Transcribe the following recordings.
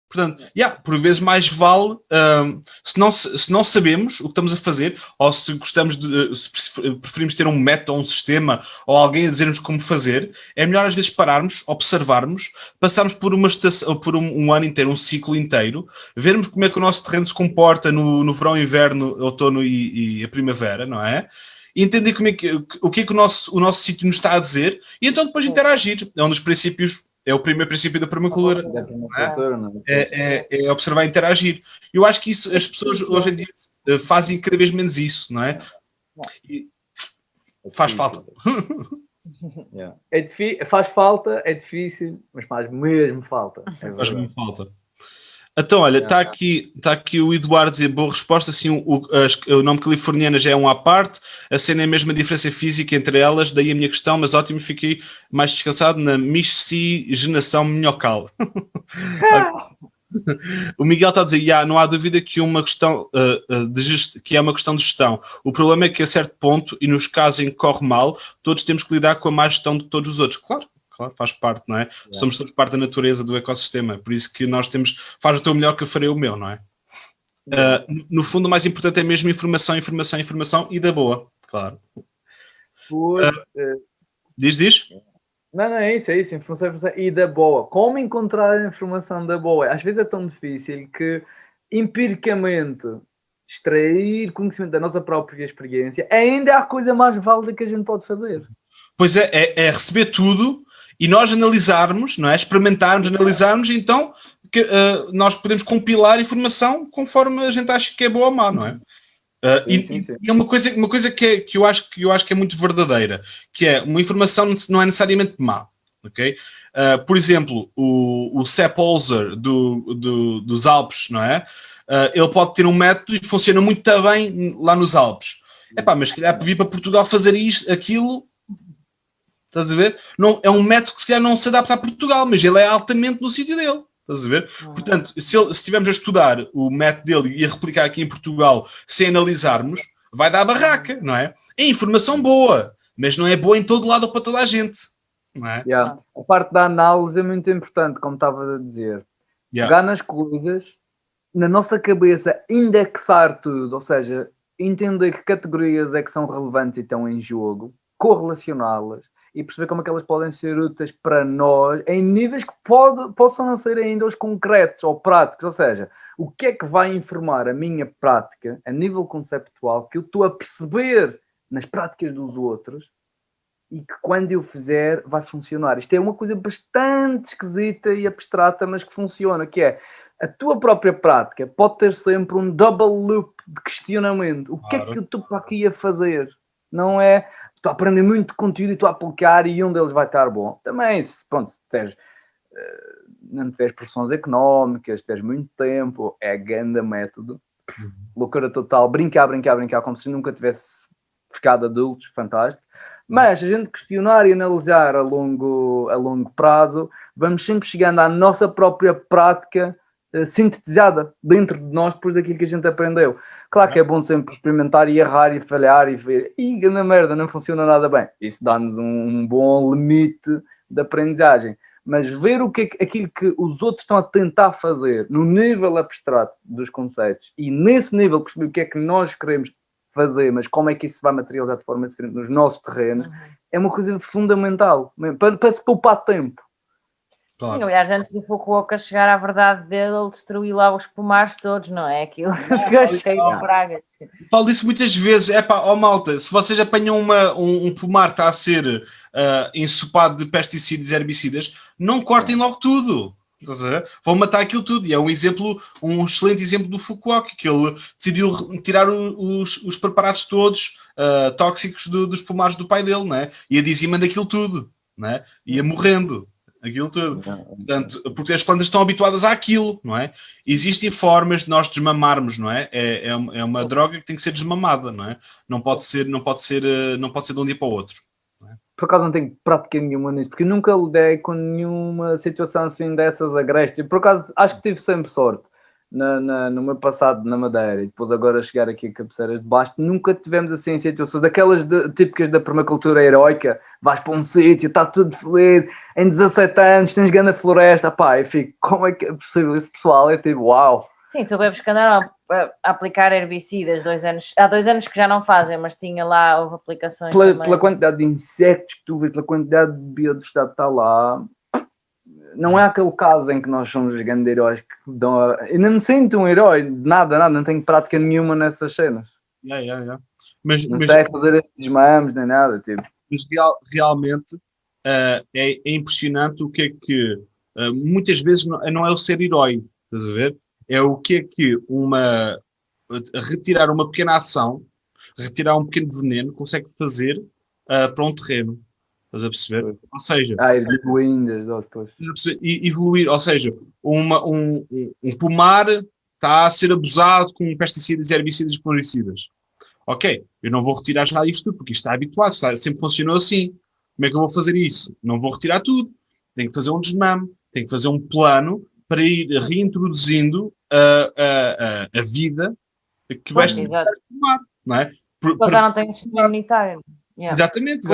Portanto, por vezes mais vale, se não sabemos o que estamos a fazer, ou se gostamos se preferimos ter um método ou um sistema, ou alguém a dizer-nos como fazer, é melhor às vezes pararmos, observarmos, passarmos por uma estação, por um ano inteiro, um ciclo inteiro, vermos como é que o nosso terreno se comporta no verão, inverno, outono e a primavera, não é? E entender o que é que o nosso sítio nos está a dizer, e então depois interagir. É um dos princípios. É o primeiro princípio da permacultura. É observar e interagir. Eu acho que isso, as pessoas hoje em dia fazem cada vez menos isso, não é? E faz falta. Faz falta, é difícil, mas faz mesmo falta. Faz mesmo falta. Então, olha, está aqui o Eduardo a dizer boa resposta, assim, o nome californiano já é um à parte, a cena é mesmo a diferença física entre elas, daí a minha questão, mas ótimo, fiquei mais descansado na miscigenação minhocal. O Miguel está a dizer, não há dúvida que, que é uma questão de gestão. O problema é que a certo ponto, e nos casos em que corre mal, todos temos que lidar com a má gestão de todos os outros. Claro, faz parte, não é? Somos todos parte da natureza, do ecossistema. Por isso que nós faz o teu melhor que eu farei o meu, não é? No fundo, o mais importante é mesmo informação e da boa, claro. Diz? Não, é isso, informação e da boa. Como encontrar a informação da boa? Às vezes é tão difícil que, empiricamente, extrair conhecimento da nossa própria experiência ainda é a coisa mais válida que a gente pode fazer. Pois é receber tudo e nós analisarmos, não é? Experimentarmos, analisarmos, então nós podemos compilar informação conforme a gente acha que é boa ou má, não é? Sim. E é uma coisa que eu acho que é muito verdadeira, que é uma informação não é necessariamente má, ok? Por exemplo, o Sepp Holzer dos Alpes, não é? Ele pode ter um método e funciona muito bem lá nos Alpes. Mas se calhar vir para Portugal fazer aquilo, estás a ver? Não, é um método que se calhar não se adapta a Portugal, mas ele é altamente no sítio dele. Estás a ver? Portanto, se estivermos a estudar o método dele e a replicar aqui em Portugal sem analisarmos, vai dar barraca, não é? É informação boa, mas não é boa em todo lado ou para toda a gente. Não é? A parte da análise é muito importante, como estava a dizer. Pegar nas coisas, na nossa cabeça, indexar tudo, ou seja, entender que categorias é que são relevantes e estão em jogo, correlacioná-las, e perceber como é que elas podem ser úteis para nós em níveis que possam não ser ainda os concretos ou práticos. Ou seja, o que é que vai informar a minha prática a nível conceptual que eu estou a perceber nas práticas dos outros e que quando eu fizer vai funcionar. Isto é uma coisa bastante esquisita e abstrata, mas que funciona, que é a tua própria prática pode ter sempre um double loop de questionamento. O que é que eu estou para aqui a fazer? Não é... Estou a aprender muito conteúdo e estou a aplicar e um deles vai estar bom. Também, se não tiveres pressões económicas, tens muito tempo, é grande método. Loucura total, brincar, como se nunca tivesse ficado adultos, fantástico. Mas a gente questionar e analisar a longo prazo, vamos sempre chegando à nossa própria prática sintetizada dentro de nós depois daquilo que a gente aprendeu. Claro que é bom sempre experimentar e errar e falhar e ver, na merda, não funciona nada bem. Isso dá-nos um bom limite de aprendizagem. Mas ver aquilo que os outros estão a tentar fazer no nível abstrato dos conceitos e nesse nível perceber o que é que nós queremos fazer, mas como é que isso se vai materializar de forma diferente nos nossos terrenos, é uma coisa fundamental, para se poupar tempo. Claro. Sim, aliás, antes do Fukuoka chegar à verdade dele, ele destruiu lá os pomares todos, não é? Aquilo ficou cheio de pragas. Falo disso muitas vezes, malta, se vocês apanham um pomar que está a ser ensopado de pesticidas e herbicidas, não cortem logo tudo. Vão matar aquilo tudo. E é um excelente exemplo do Fukuoka, que ele decidiu tirar os preparados todos tóxicos dos pomares do pai dele, não é? Ia dizimando aquilo tudo, não é? Ia morrendo. Aquilo tudo. Portanto, porque as plantas estão habituadas àquilo, não é? Existem formas de nós desmamarmos, não é? É uma droga que tem que ser desmamada, não é? Não pode ser de um dia para o outro. Não é? Por acaso não tenho prática nenhuma nisso, porque eu nunca lidei com nenhuma situação assim dessas agrestes. Por acaso acho que tive sempre sorte. no meu passado na Madeira e depois agora chegar aqui a Cabeceiras de Basto, nunca tivemos assim situações daquelas típicas da permacultura heroica. Vais para um sítio, está tudo feliz, em 17 anos tens grande floresta, pá, eu fico, como é que é possível esse pessoal? É tipo, uau! Sim, soubemos que andaram a aplicar herbicidas há 2 anos que já não fazem, mas tinha lá, houve aplicações pela quantidade de insetos que tu vês, pela quantidade de biodiversidade que está lá. Não é aquele caso em que nós somos os grandes heróis que dão eu não me sinto um herói, nada, não tenho prática nenhuma nessas cenas. Não sei fazer estes mamos nem nada, tipo. Mas realmente é impressionante o que é que muitas vezes não é o ser herói, estás a ver? É o que é que retirar uma pequena ação, retirar um pequeno veneno consegue fazer para um terreno. Estás a perceber? Ou seja, evoluir, ou seja, um pomar está a ser abusado com pesticidas, herbicidas e fungicidas. Ok, eu não vou retirar já isto tudo, porque isto está habituado, sempre funcionou assim. Como é que eu vou fazer isso? Não vou retirar tudo. Tenho que fazer um desmame, tenho que fazer um plano para ir reintroduzindo a vida que vai se tomar, não é? Já não tem sistema imunitário. Exatamente.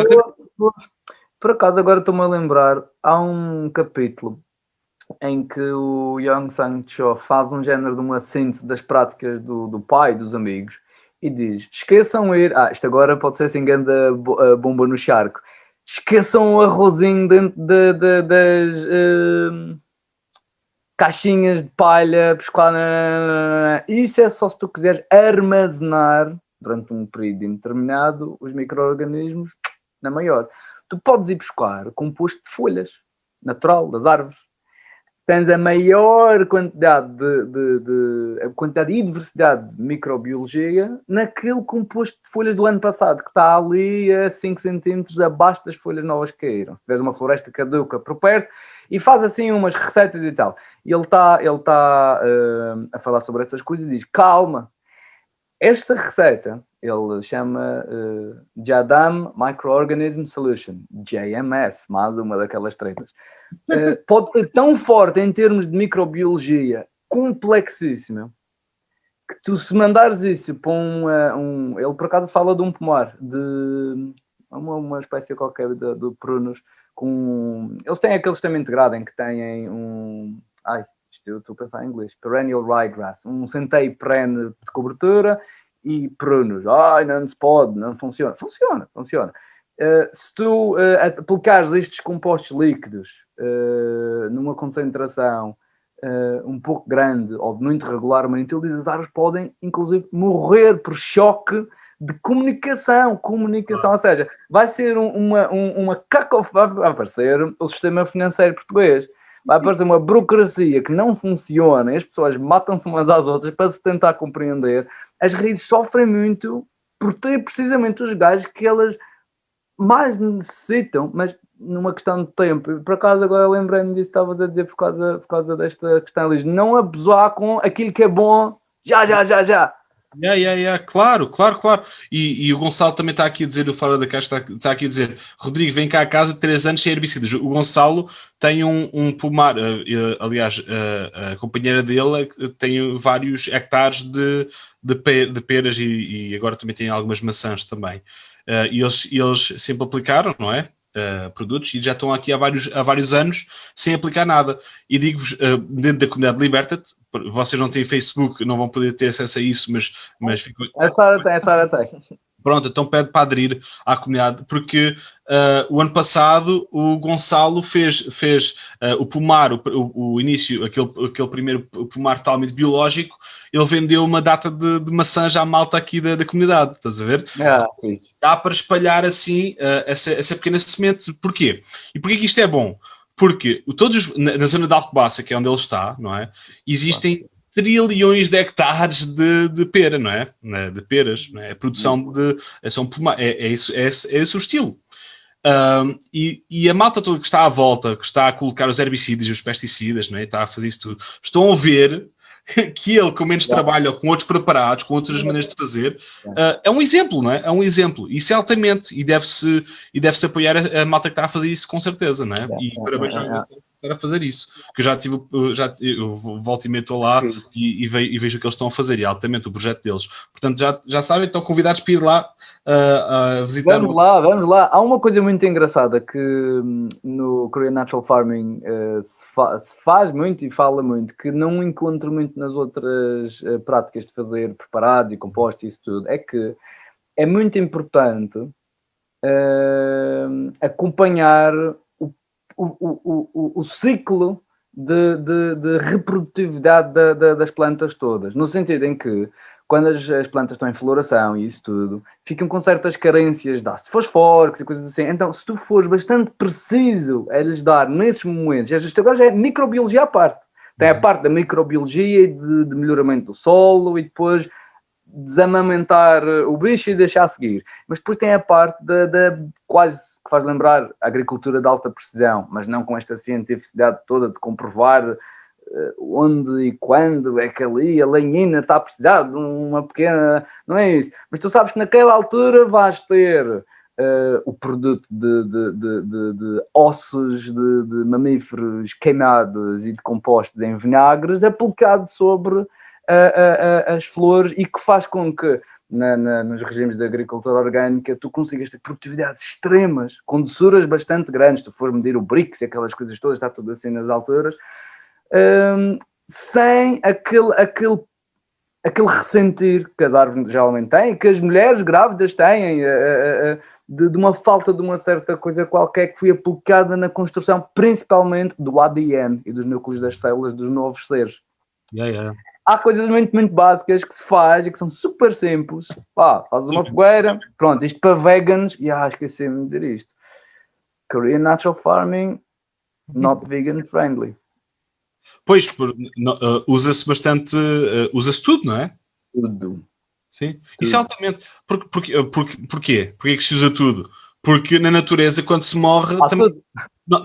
Por acaso, agora estou-me a lembrar, há um capítulo em que o Yang Sang-cho faz um género de uma síntese das práticas do pai, dos amigos, e diz, esqueçam ir... isto agora pode ser assim, grande bomba no charco. Esqueçam o arrozinho dentro das caixinhas de palha, isso é só se tu quiseres armazenar, durante um período indeterminado, os micro-organismos na maior. Tu podes ir buscar composto de folhas, natural, das árvores. Tens a maior quantidade e diversidade de microbiologia naquele composto de folhas do ano passado, que está ali a 5 centímetros abaixo das folhas novas que caíram. Se tiveres uma floresta caduca por perto, e faz assim umas receitas e tal. E ele está a falar sobre essas coisas e diz, calma, esta receita, ele chama Jadam Microorganism Solution, JMS, mais uma daquelas tretas. Pode ser tão forte em termos de microbiologia, complexíssima, que tu se mandares isso para ele por acaso fala de um pomar, de uma espécie qualquer de prunos, eles têm aquele sistema integrado em que têm eu estou a pensar em inglês, perennial ryegrass, um centeio perene de cobertura e prunos. Não se pode, não funciona. Funciona. Se tu aplicares estes compostos líquidos numa concentração um pouco grande ou muito regularmente, ele diz as árvores podem, inclusive, morrer por choque de comunicação, ou seja, vai ser uma cacofonia, vai aparecer o sistema financeiro português. Vai aparecer uma burocracia que não funciona, as pessoas matam-se umas às outras para se tentar compreender. As redes sofrem muito por ter precisamente os gajos que elas mais necessitam, mas numa questão de tempo. Por acaso agora lembrei-me disso, estavas a dizer por causa desta questão ali, não abusar com aquilo que é bom, já. Claro. E o Gonçalo também está aqui a dizer, o Fora da Caixa está aqui a dizer, Rodrigo, vem cá a casa 3 anos sem herbicidas. O Gonçalo tem um pomar, aliás, a companheira dele tem vários hectares de peras e agora também tem algumas maçãs também. E eles sempre aplicaram, não é? Produtos e já estão aqui há vários anos sem aplicar nada. E digo-vos, dentro da comunidade Liberta-te, vocês não têm Facebook, não vão poder ter acesso a isso, mas ficou... A Sara tem. Pronto, então pede para aderir à comunidade, porque o ano passado o Gonçalo fez o pomar, o início, aquele primeiro pomar totalmente biológico, ele vendeu uma data de maçãs à malta aqui da comunidade, estás a ver? Dá para espalhar assim essa pequena semente. Porquê? E porquê que isto é bom? Porque na zona de Alcobaça, que é onde ele está, não é? Existem trilhões de hectares de pera, não é? De peras, não é? A produção são pomar, é esse o estilo. E a malta toda que está à volta, que está a colocar os herbicidas e os pesticidas, não é? Está a fazer isso tudo, estão a ver que ele, com menos trabalho ou com outros preparados, com outras maneiras de fazer, é um exemplo, não é? É um exemplo. Isso é altamente e deve-se apoiar a malta que está a fazer isso com certeza, não é? E parabéns a você. a fazer isso. Porque eu volto e meio estou lá e vejo o que eles estão a fazer, e altamente o projeto deles. Portanto, já sabem, estão convidados para ir lá a visitar. Vamos lá. Há uma coisa muito engraçada que no Korean Natural Farming se faz muito e fala muito, que não encontro muito nas outras práticas de fazer preparados e compostos e isso tudo, é que é muito importante acompanhar o ciclo de reprodutividade das plantas todas, no sentido em que quando as plantas estão em floração e isso tudo, ficam com certas carências de ácido fosfórico e coisas assim. Então, se tu fores bastante preciso a lhes dar nesses momentos, isto agora já é microbiologia à parte. Tem a parte da microbiologia e de melhoramento do solo e depois desamamentar o bicho e deixar seguir. Mas depois tem a parte da quase que faz lembrar a agricultura de alta precisão, mas não com esta cientificidade toda de comprovar onde e quando é que ali a lenhina está a precisar de uma pequena... Não é isso. Mas tu sabes que naquela altura vais ter o produto de ossos de mamíferos queimados e de compostos em vinagres aplicado sobre as flores, e que faz com que nos regimes de agricultura orgânica tu consigas ter produtividades extremas, com doçuras bastante grandes. Se tu for medir o BRICS e aquelas coisas todas, está tudo assim nas alturas, sem aquele ressentir que as árvores geralmente têm, que as mulheres grávidas têm, de uma falta de uma certa coisa qualquer que foi aplicada na construção, principalmente do ADN e dos núcleos das células dos novos seres. Há coisas muito, muito básicas que se faz e que são super simples. Faz uma fogueira, pronto, isto para vegans, e esqueci-me de dizer isto. Korean Natural Farming, not vegan friendly. Pois, usa-se bastante, usa-se tudo, não é? Tudo. Sim, isso é altamente. Porquê? Porquê que se usa tudo? Porque na natureza, quando se morre, também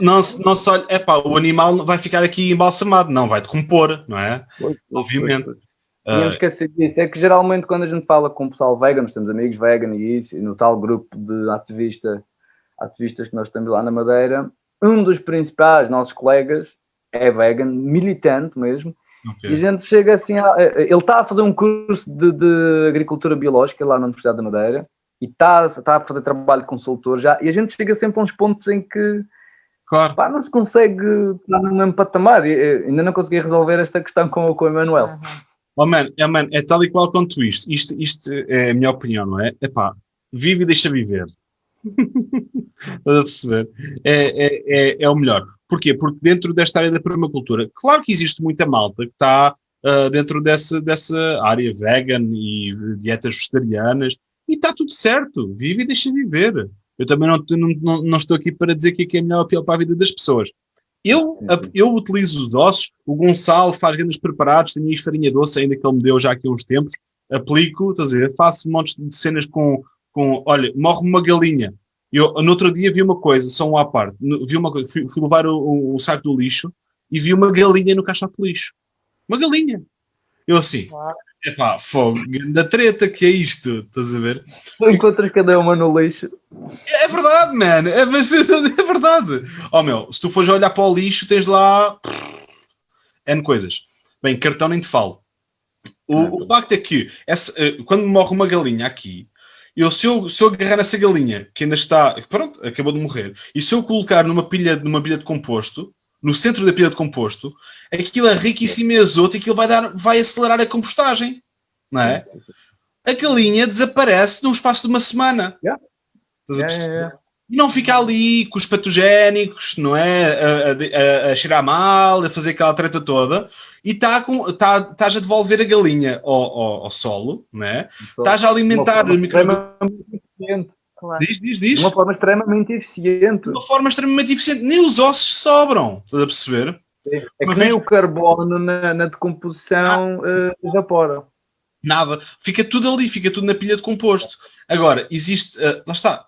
não se olha, o animal vai ficar aqui embalsamado, não, vai decompor, não é? Obviamente. Não esqueci disso, é que geralmente quando a gente fala com o pessoal vegano, temos amigos veganos e isso, e no tal grupo de ativistas que nós temos lá na Madeira, um dos principais nossos colegas é vegan, militante mesmo, e a gente chega assim, ele está a fazer um curso de agricultura biológica lá na Universidade da Madeira, e está a fazer trabalho de consultor já, e a gente chega sempre a uns pontos em que não se consegue estar no mesmo patamar. Ainda não consegui resolver esta questão com o Emanuel. É tal e qual quanto isto. Isto é a minha opinião, não é? Vive e deixa viver. Estás a perceber? É o melhor. Porquê? Porque dentro desta área da permacultura, claro que existe muita malta que está dentro dessa área vegan e dietas vegetarianas, e está tudo certo. Vive e deixa viver. Eu também não estou aqui para dizer que é melhor ou pior para a vida das pessoas. Eu utilizo os ossos, o Gonçalo faz grandes preparados, tenho aí farinha doce ainda que ele me deu já aqui há uns tempos, aplico, estás a ver, faço um monte de cenas com olha, morre uma galinha. Eu no outro dia vi uma coisa, só um à parte, fui levar o saco do lixo e vi uma galinha no caixote de lixo. Uma galinha. Eu assim... fogo, da treta, que é isto, estás a ver? Tu encontras cada uma no lixo. É verdade, mano, é verdade. Se tu fores olhar para o lixo, tens lá N coisas. Bem, cartão nem te falo. O facto é que quando morre uma galinha aqui, se eu agarrar essa galinha, que ainda está, pronto, acabou de morrer, e se eu colocar numa pilha de composto, no centro da pilha de composto, aquilo é riquíssimo e azoto, e aquilo vai acelerar a compostagem, não é? A galinha desaparece num espaço de uma semana. E não fica ali com os patogénicos, não é? A cheirar mal, a fazer aquela treta toda, e estás a devolver a galinha ao solo, não é? Estás a alimentar o microorganismo. Claro. Diz. De uma forma extremamente eficiente. Nem os ossos sobram. Estás a perceber? É que nem o carbono na decomposição evapora. Nada. Fica tudo ali, fica tudo na pilha de composto. Agora, existe... lá está.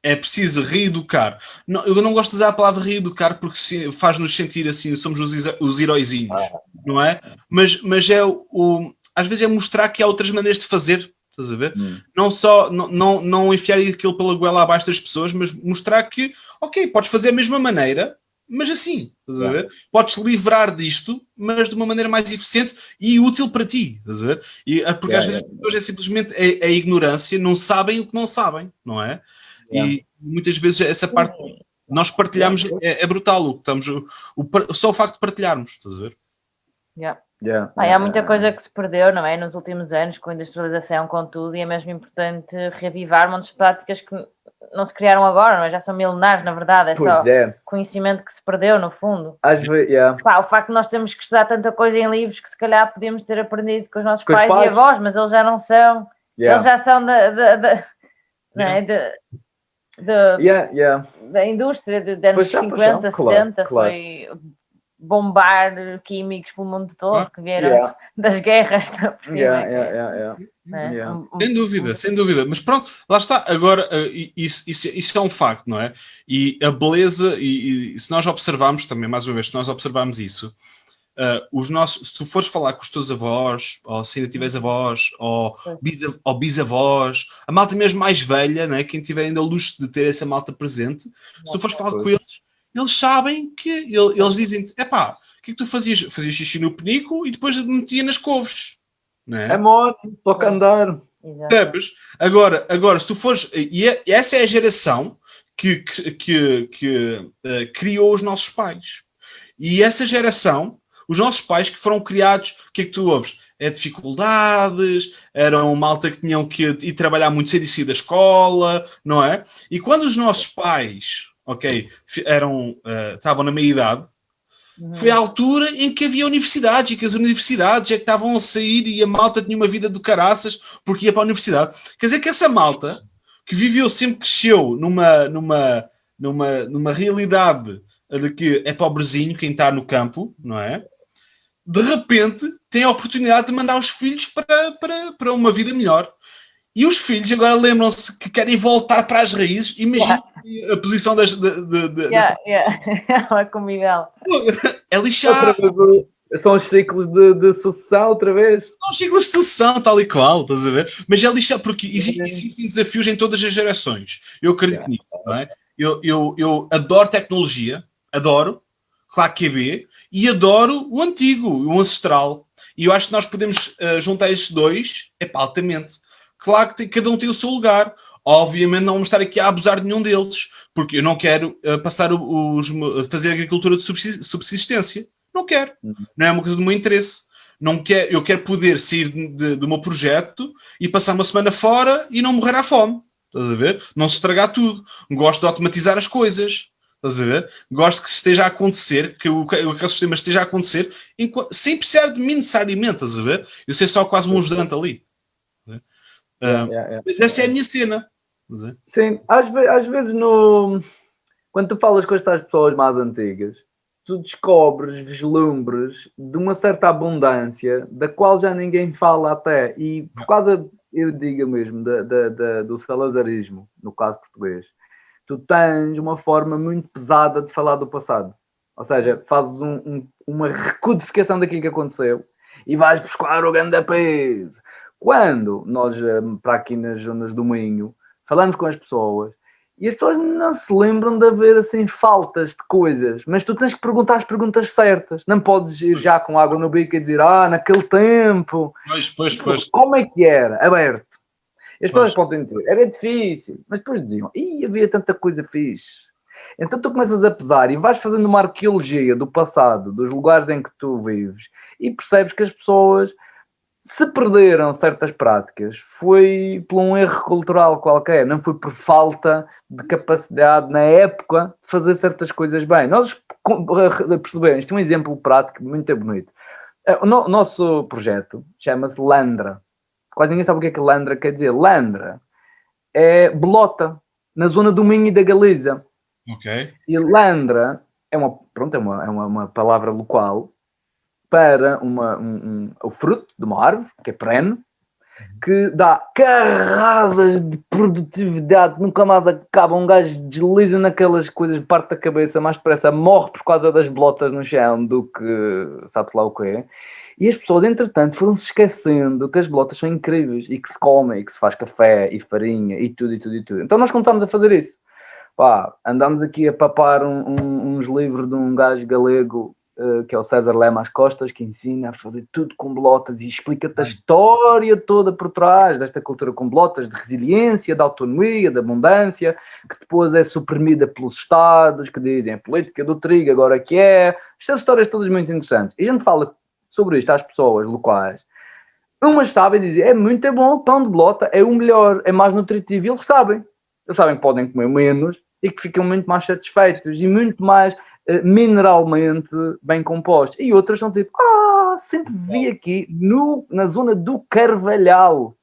É preciso reeducar. Eu não gosto de usar a palavra reeducar porque faz-nos sentir assim, somos os heróizinhos, não é? Mas às vezes é mostrar que há outras maneiras de fazer. Estás a ver? Não só não enfiar aquilo pela goela abaixo das pessoas, mas mostrar que, ok, podes fazer a mesma maneira mas assim, estás a ver? Podes livrar disto, mas de uma maneira mais eficiente e útil para ti, estás a ver? Porque às vezes as pessoas é simplesmente a ignorância, não sabem o que não sabem, não é? E muitas vezes essa parte nós partilhamos é brutal, só o facto de partilharmos, estás a ver? Há muita coisa que se perdeu, não é? Nos últimos anos, com a industrialização, com tudo, e é mesmo importante reavivar montes de práticas que não se criaram agora, não é? Já são milenares, na verdade, só conhecimento que se perdeu, no fundo. O facto de nós termos que estudar tanta coisa em livros que se calhar podíamos ter aprendido com os nossos pais e avós, mas eles já não são, eles já são da indústria de anos 50, 60, foi bombar químicos pelo mundo todo, que vieram das guerras. Sem dúvida. Mas pronto, lá está. Agora, isso é um facto, não é? E a beleza, e se nós observarmos também, mais uma vez, se nós observarmos isso, se tu fores falar com os teus avós, ou se ainda tiveres avós, ou bisavós, a malta mesmo mais velha, né? Quem tiver ainda o luxo de ter essa malta presente, se tu fores falar com eles sabem que eles dizem, epá, o que é que tu fazias? Fazias xixi no penico e depois metia nas couves, não é? É modo, toca andar. Sabes? Agora, se tu fores, essa é a geração que criou os nossos pais. E essa geração, os nossos pais que foram criados, o que é que tu ouves? Dificuldades, eram malta que tinham que ir trabalhar muito cedo e sair da escola, não é? E quando os nossos pais, estavam na meia-idade, foi a altura em que havia universidades e que as universidades é que estavam a sair e a malta tinha uma vida do caraças porque ia para a universidade. Quer dizer que essa malta, que viveu, sempre cresceu numa realidade de que é pobrezinho quem está no campo, não é? De repente tem a oportunidade de mandar os filhos para uma vida melhor. E os filhos agora lembram-se que querem voltar para as raízes. Imagina a posição a comida. É lixado. São os ciclos de sucessão, outra vez. São os ciclos de sucessão, tal e qual, estás a ver? Mas é lixado, porque existem desafios em todas as gerações. Eu acredito nisso, não é? Eu adoro tecnologia, adoro, claro que é B, e adoro o antigo, o ancestral. E eu acho que nós podemos juntar estes dois, altamente. Claro que cada um tem o seu lugar. Obviamente não vamos estar aqui a abusar de nenhum deles, porque eu não quero fazer agricultura de subsistência. Não quero. Não é uma coisa do meu interesse. Eu quero poder sair do meu projeto e passar uma semana fora e não morrer à fome. Estás a ver? Não se estragar tudo. Gosto de automatizar as coisas. Estás a ver? Gosto que esteja a acontecer, que o ecossistema esteja a acontecer sem precisar de mim necessariamente. Estás a ver? Eu sei só quase um ajudante ali. Mas essa é a minha cena. Sim, às vezes quando tu falas com estas pessoas mais antigas, tu descobres vislumbres de uma certa abundância da qual já ninguém fala até. E por causa, eu digo mesmo, do salazarismo, no caso português, tu tens uma forma muito pesada de falar do passado. Ou seja, fazes uma recodificação daquilo que aconteceu e vais buscar o grande peso. Quando nós, para aqui nas zonas do Minho, falamos com as pessoas e as pessoas não se lembram de haver assim faltas de coisas, mas tu tens que perguntar as perguntas certas. Não podes ir já com água no bico e dizer, naquele tempo, pois. Como é que era? Aberto. E as pessoas podem dizer, era difícil, mas depois diziam, havia tanta coisa fixe. Então tu começas a pesar e vais fazendo uma arqueologia do passado, dos lugares em que tu vives, e percebes que as pessoas se perderam certas práticas, foi por um erro cultural qualquer, não foi por falta de capacidade na época de fazer certas coisas bem. Nós percebemos, isto é um exemplo prático muito bonito. O nosso projeto chama-se Landra. Quase ninguém sabe o que Landra quer dizer. Landra é bolota, na zona do Minho e da Galiza. Ok. E Landra é uma palavra local para o fruto de uma árvore, que é perene, que dá carradas de produtividade, nunca mais acaba, um gajo desliza naquelas coisas, parte da cabeça, mais depressa morre por causa das bolotas no chão do que sabe lá o que é. E as pessoas, entretanto, foram-se esquecendo que as bolotas são incríveis e que se come, e que se faz café e farinha e tudo. Então nós começámos a fazer isso. Pá, andamos aqui a papar uns livros de um gajo galego, que é o César Lema Costas, que ensina a fazer tudo com bolotas e explica-te a história toda por trás desta cultura com bolotas, de resiliência, de autonomia, de abundância, que depois é suprimida pelos Estados, que dizem a política do trigo agora que é. Estas histórias todas muito interessantes. E a gente fala sobre isto às pessoas locais. Umas sabem dizer, é muito bom, o pão de bolota é o melhor, é mais nutritivo, e eles sabem que podem comer menos e que ficam muito mais satisfeitos e muito mais mineralmente bem compostos. E outras são tipo, sempre vi aqui na zona do Carvalhal.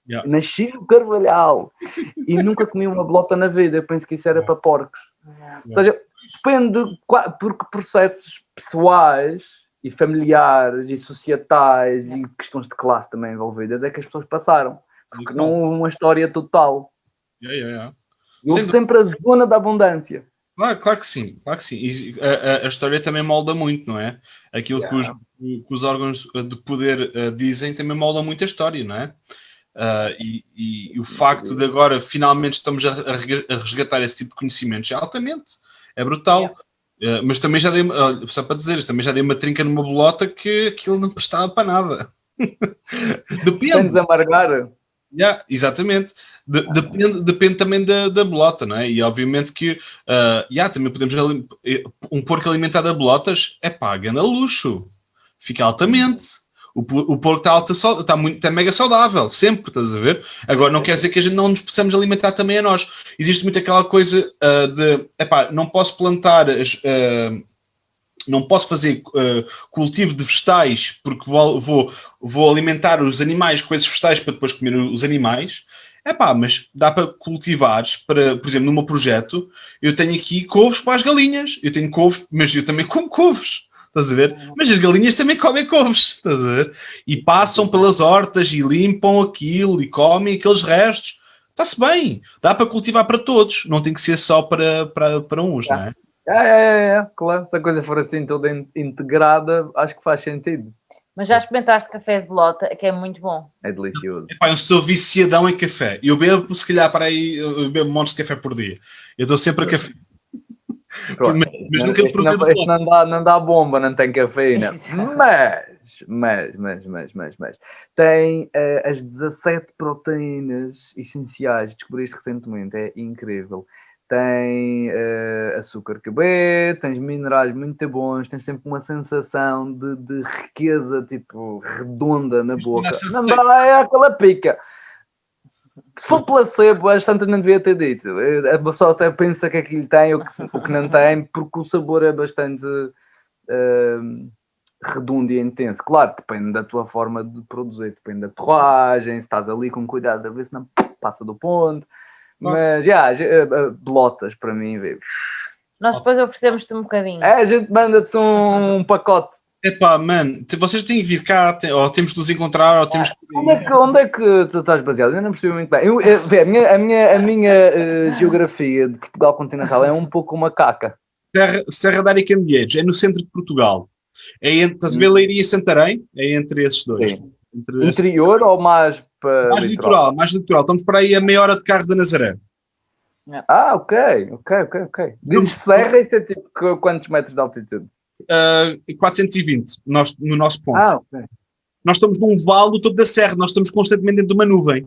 Yeah. Nasci no Carvalhal e nunca comi uma bolota na vida. Eu penso que isso era para porcos. Ou seja, depende porque processos pessoais e familiares e societais e questões de classe também envolvidas é que as pessoas passaram. Porque não houve uma história total. Houve sempre a zona da abundância. Claro que sim, claro que sim. E a história também molda muito, não é? Aquilo que os órgãos de poder dizem também molda muito a história, não é? E o facto de agora finalmente estamos a resgatar esse tipo de conhecimentos é brutal. Mas também já dei, só para dizer, também já dei uma trinca numa bolota que aquilo não prestava para nada. Depende. Sem desamargar. Exatamente. Depende também da bolota, não é? E obviamente que também podemos um porco alimentado a bolotas é paga a luxo. Fica altamente. O porco está mega saudável, sempre, estás a ver? Agora, não quer dizer que a gente não nos possamos alimentar também a nós. Existe muito aquela coisa não posso plantar, não posso fazer cultivo de vegetais porque vou alimentar os animais com esses vegetais para depois comer os animais. Mas dá para cultivares, por exemplo, no meu projeto, eu tenho aqui couves para as galinhas. Eu tenho couves, mas eu também como couves. Estás a ver? Mas as galinhas também comem couves, estás a ver? E passam pelas hortas e limpam aquilo e comem aqueles restos. Está-se bem. Dá para cultivar para todos. Não tem que ser só para uns, não é? Claro. Se a coisa for assim toda integrada, acho que faz sentido. Mas já experimentaste café de bolota, que é muito bom. É delicioso. Eu sou viciadão em café. Eu bebo, se calhar, eu bebo montes de café por dia. Eu estou sempre a café. Mas nunca isto não dá bomba, não tem cafeína. Mas tem as 17 proteínas essenciais. Descobri isto recentemente, é incrível. Tem açúcar QB, tens minerais muito bons, tens sempre uma sensação de riqueza, tipo, redonda na boca. Não dá, é aquela pica. Se for placebo, a Santa não devia ter dito. A pessoa até pensa que aquilo tem o que não tem, porque o sabor é bastante redondo e intenso. Claro, depende da tua forma de produzir, depende da torragem, se estás ali com cuidado a ver se não passa do ponto. Mas, bolotas, para mim, viu? Nós depois oferecemos-te um bocadinho. A gente manda-te um pacote. Mano, vocês têm que vir cá, ou temos de nos encontrar, ou temos que... Onde é que tu estás baseado? Eu não percebi muito bem. A minha geografia de Portugal continental é um pouco uma caca. Serra da Aricandeeiros, é no centro de Portugal. É entre, estás a ver, Leiria e Santarém? É entre esses dois. Interior ou mais para... Mais litoral. Estamos para aí a meia hora de carro da Nazaré. Ok. Diz serra, isso é tipo quantos metros de altitude? 420 no nosso ponto. Ok. Nós estamos num vale do topo da serra, nós estamos constantemente dentro de uma nuvem.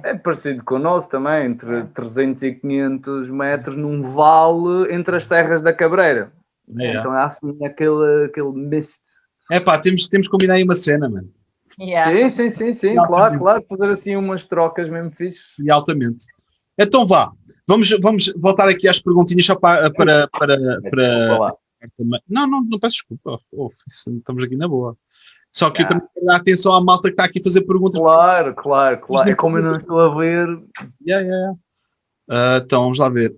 É parecido com o nosso também, entre 300 e 500 metros num vale entre as serras da Cabreira. Então há assim aquele mist. Temos que combinar aí uma cena, mano. Sim, claro, fazer assim umas trocas mesmo fixe. E altamente. Então vá. Vamos voltar aqui às perguntinhas só para... Não peço desculpa. Estamos aqui na boa. Só que eu também quero dar atenção à malta que está aqui a fazer perguntas. Claro. É como eu não estou a ver. Então, vamos lá ver.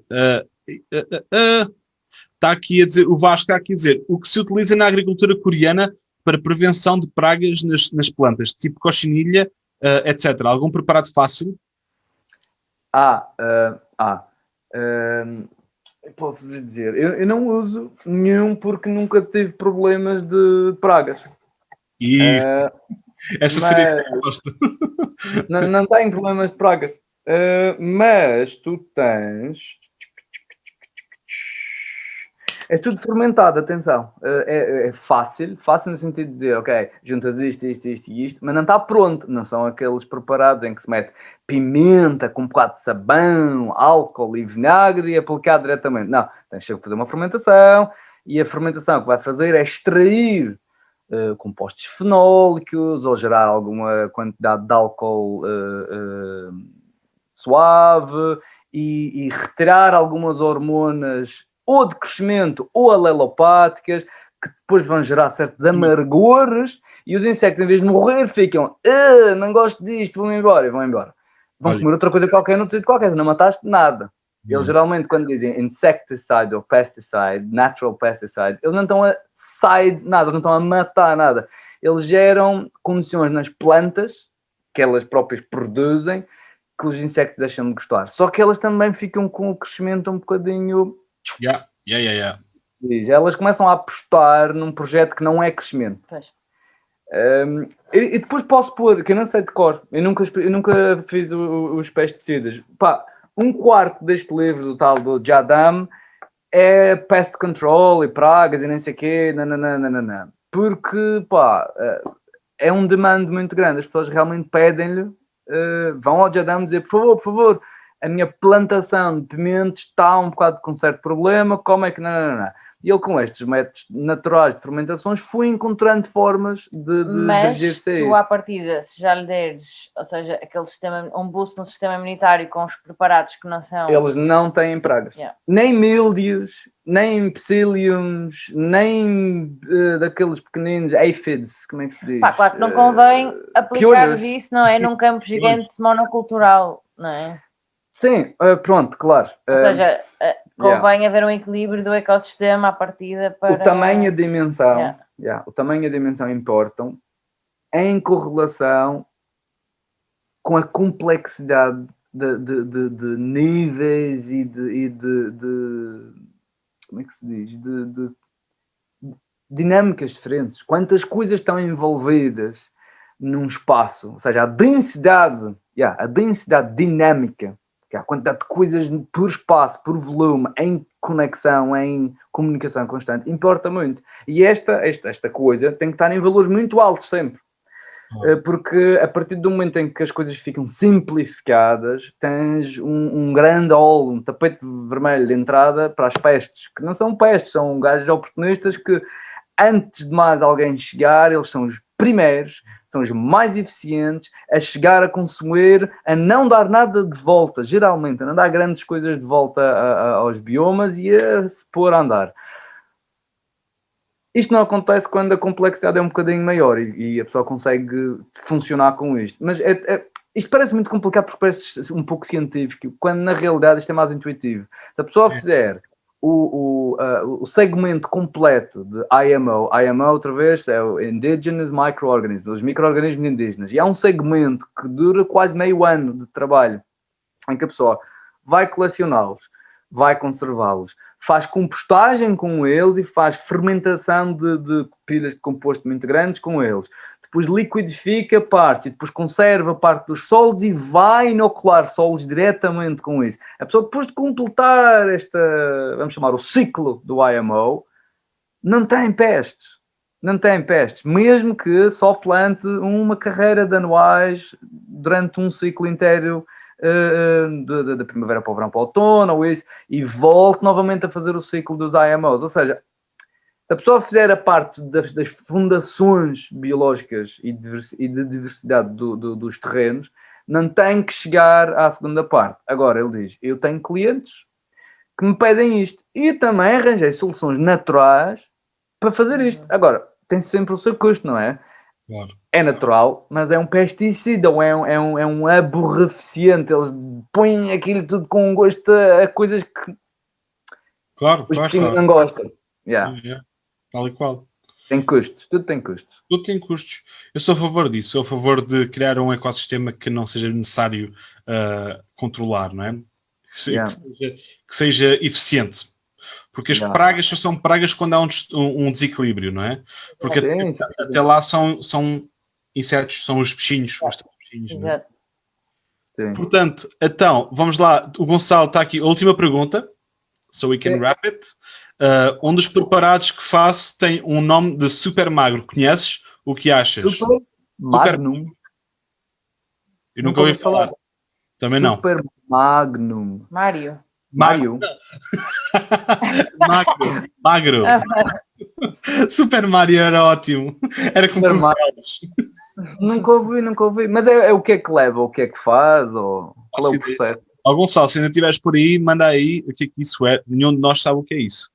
Está aqui a dizer, o Vasco está aqui a dizer, o que se utiliza na agricultura coreana para prevenção de pragas nas plantas, tipo cochinilha, etc. Algum preparado fácil? Posso lhe dizer, eu não uso nenhum porque nunca tive problemas de pragas. Isso. Essa seria a resposta. Não tenho problemas de pragas. Mas tu tens... É tudo fermentado, atenção. É fácil no sentido de dizer, ok, juntas isto e isto, mas não está pronto. Não são aqueles preparados em que se mete pimenta com um bocado de sabão, álcool e vinagre e aplicar diretamente. Não, tens que fazer uma fermentação e a fermentação que vai fazer é extrair compostos fenólicos ou gerar alguma quantidade de álcool suave e retirar algumas hormonas ou de crescimento ou alelopáticas, que depois vão gerar certos amargores, e os insectos, em vez de morrer, ficam, não gosto disto, vão embora, e vão embora. Vão comer outra coisa qualquer, não sítio qualquer, não mataste nada. Eles geralmente, quando dizem insecticide ou pesticide, natural pesticide, eles não estão a nada, eles não estão a matar nada. Eles geram condições nas plantas, que elas próprias produzem, que os insectos deixam de gostar. Só que elas também ficam com o crescimento um bocadinho... Elas começam a apostar num projeto que não é crescimento. E depois posso pôr, que eu não sei de cor, eu nunca fiz os pesticidas. Pá, 1/4 deste livro, do tal do Jadam, é pest control e pragas e nem sei o quê, nananana. Porque, pá, é um demand muito grande. As pessoas realmente pedem-lhe, vão ao Jadam dizer, por favor, a minha plantação de pimentos está um bocado com certo problema, como é que... Não. E ele, com estes métodos naturais de fermentações, foi encontrando formas de exercer isso. Tu, à partida, se já lhe deres, ou seja, aquele sistema, um boost no sistema imunitário com os preparados que não são... Eles não têm pragas. Nem míldios, nem psylliums, nem daqueles pequeninos aphids, como é que se diz? Pá, claro que não convém aplicar isso, não é? Num campo gigante monocultural, não é? Sim, pronto, claro. Ou seja, convém haver um equilíbrio do ecossistema à partida para... O tamanho e a dimensão, o tamanho e a dimensão importam em correlação com a complexidade de níveis e de como é que se diz? De dinâmicas diferentes. Quantas coisas estão envolvidas num espaço, ou seja, a densidade dinâmica, a quantidade de coisas por espaço, por volume, em conexão, em comunicação constante, importa muito. E esta coisa tem que estar em valores muito altos sempre. Porque a partir do momento em que as coisas ficam simplificadas, tens um grande hall, um tapete vermelho de entrada para as pestes, que não são pestes, são gajos oportunistas que, antes de mais alguém chegar, eles são os primeiros, são os mais eficientes a chegar a consumir, a não dar nada de volta, geralmente, a não dar grandes coisas de volta aos biomas e a se pôr a andar. Isto não acontece quando a complexidade é um bocadinho maior e a pessoa consegue funcionar com isto. Mas isto parece muito complicado porque parece um pouco científico, quando na realidade isto é mais intuitivo. Se a pessoa fizer o segmento completo de IMO, outra vez, é o Indigenous Microorganisms, os micro-organismos indígenas, e há um segmento que dura quase meio ano de trabalho, em que a pessoa vai colecioná-los, vai conservá-los, faz compostagem com eles e faz fermentação de pilhas de composto muito grandes com eles. Depois liquidifica parte, e depois conserva parte dos solos e vai inocular solos diretamente com isso. A pessoa, depois de completar vamos chamar o ciclo do IMO, não tem pestes. Não tem pestes. Mesmo que só plante uma carreira de anuais durante um ciclo inteiro da primavera para o verão, para o outono, ou isso, e volte novamente a fazer o ciclo dos IMOs. Ou seja, se a pessoa fizer a parte das fundações biológicas e de diversidade dos terrenos, não tem que chegar à segunda parte. Agora, ele diz, eu tenho clientes que me pedem isto. E também arranjei soluções naturais para fazer isto. Agora, tem sempre o seu custo, não é? Claro. É natural, mas é um pesticida, ou é um aborreciente. Eles põem aquilo tudo com gosto a coisas que claro, não gostam. Tal e qual. Tem custos, tudo tem custos. Tudo tem custos. Eu sou a favor disso, sou a favor de criar um ecossistema que não seja necessário controlar, não é? Que seja eficiente. Porque as pragas só são pragas quando há um desequilíbrio, não é? Porque até lá são insetos, são os peixinhos. Não é? Sim. Portanto, então, vamos lá. O Gonçalo está aqui. A última pergunta. So we can wrap it. Um dos preparados que faço tem um nome de super magro. Conheces? O que achas? Super Magnum. Eu nunca ouvi falar. Também não. Super Magnum. Mário. Mario. Magro. Super Mario era ótimo. Era com cogumelos. Nunca ouvi. Mas é o que é que leva? O que é que faz? Ou qual é o processo? Gonçalo, se ainda estiveres por aí, manda aí o que é que isso é. Nenhum de nós sabe o que é isso.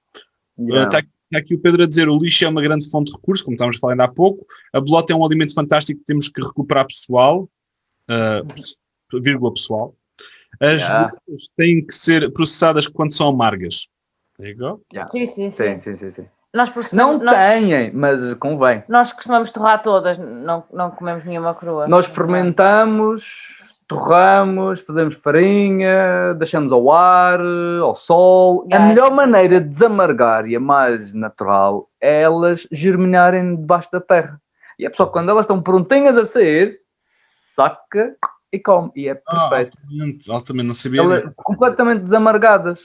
Está aqui o Pedro a dizer: o lixo é uma grande fonte de recursos, como estávamos a falar ainda há pouco. A bolota é um alimento fantástico que temos que recuperar pessoal. Vírgula pessoal. As bolotas têm que ser processadas quando são amargas. There you go. Sim. Não têm, mas convém. Nós costumamos torrar todas, não comemos nenhuma crua. Nós fermentamos, torramos, fazemos farinha, deixamos ao ar, ao sol. A melhor maneira de desamargar e a mais natural é elas germinarem debaixo da terra. E a pessoa, quando elas estão prontinhas a sair, saca e come. E é perfeito. Altamente, não sabia. Elas completamente desamargadas.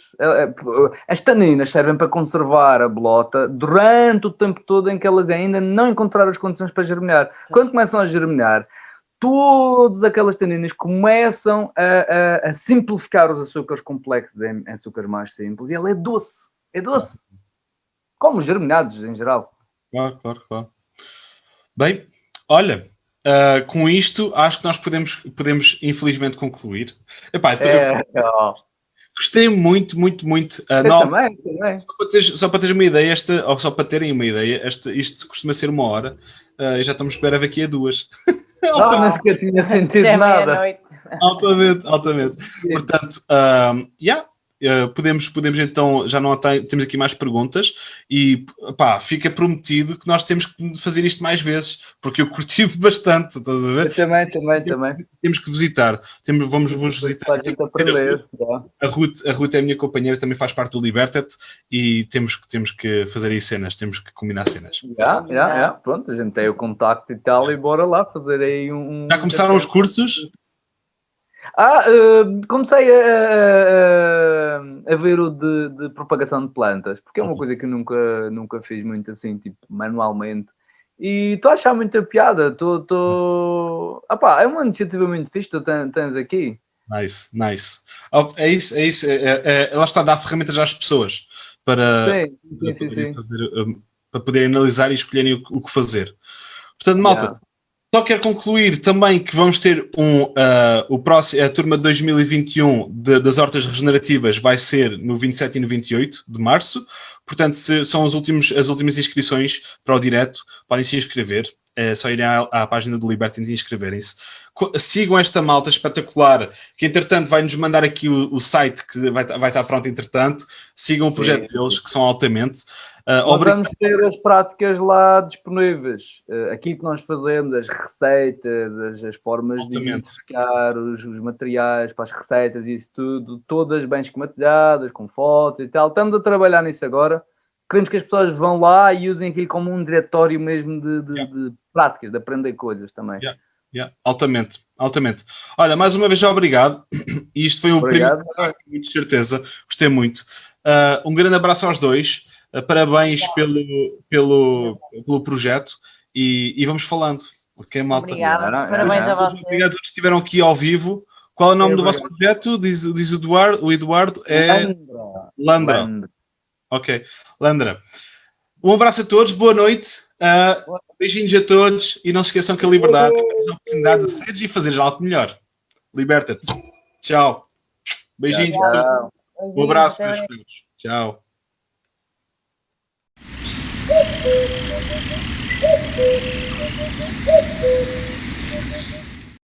As taninas servem para conservar a bolota durante o tempo todo em que elas ainda não encontraram as condições para germinar. Quando começam a germinar, todas aquelas taninas começam a simplificar os açúcares complexos em açúcares mais simples. E ela é doce. É doce. Como os germinados, em geral. Claro. Bem, olha... com isto, acho que nós podemos infelizmente concluir. Epá, gostei muito. Também. Só para teres uma ideia, ou só para terem uma ideia, isto costuma ser 1 hora e já estamos a esperar aqui a 2. Nem sequer tinha sentido nada. Altamente. Portanto, podemos então, já não temos aqui mais perguntas e fica prometido que nós temos que fazer isto mais vezes, porque eu curti bastante, estás a ver? Eu também. Temos que visitar, vamos visitar. A Ruth é a minha companheira, também faz parte do Libertet e temos que fazer aí cenas, temos que combinar cenas. Pronto, a gente tem o contacto e tal e bora lá fazer aí Já começaram os cursos? Comecei a ver o de propagação de plantas, porque é uma coisa que eu nunca fiz muito assim, tipo, manualmente. E estou a achar muita piada. É uma iniciativa muito fixe que tu tens aqui. Nice. É isso. Ela está a dar ferramentas às pessoas para poderem analisar e escolherem o que fazer. Portanto, malta... Só quero concluir também que vamos ter a turma de 2021 das hortas regenerativas vai ser no 27 e no 28 de março. Portanto, se são as últimas inscrições para o direto, podem se inscrever. É só irem à página do Liberty e inscreverem-se. Sigam esta malta espetacular, que entretanto vai-nos mandar aqui o site que vai estar pronto entretanto. Sigam o projeto deles, que são altamente. Vamos ter as práticas lá disponíveis. Aqui que nós fazemos, as receitas, as formas de identificar os materiais para as receitas e isso tudo, todas bem esquematizadas, com fotos e tal. Estamos a trabalhar nisso agora. Queremos que as pessoas vão lá e usem aquilo como um diretório mesmo de práticas, de aprender coisas também. Altamente. Olha, mais uma vez obrigado. E isto foi o primeiro, com muita certeza. Gostei muito. Um grande abraço aos dois. Parabéns pelo projeto e vamos falando. Ok, malta? Obrigada. Parabéns a vocês. Obrigado a todos que estiveram aqui ao vivo. Qual é o nome do vosso projeto? Diz o Eduardo. O Eduardo é Landra. Ok, Landra. Um abraço a todos, boa noite. Beijinhos a todos e não se esqueçam que a liberdade é a oportunidade de seres e fazeres algo melhor. Liberta-te. Tchau. Beijinhos. Um abraço, meus filhos. Tchau. Thank you.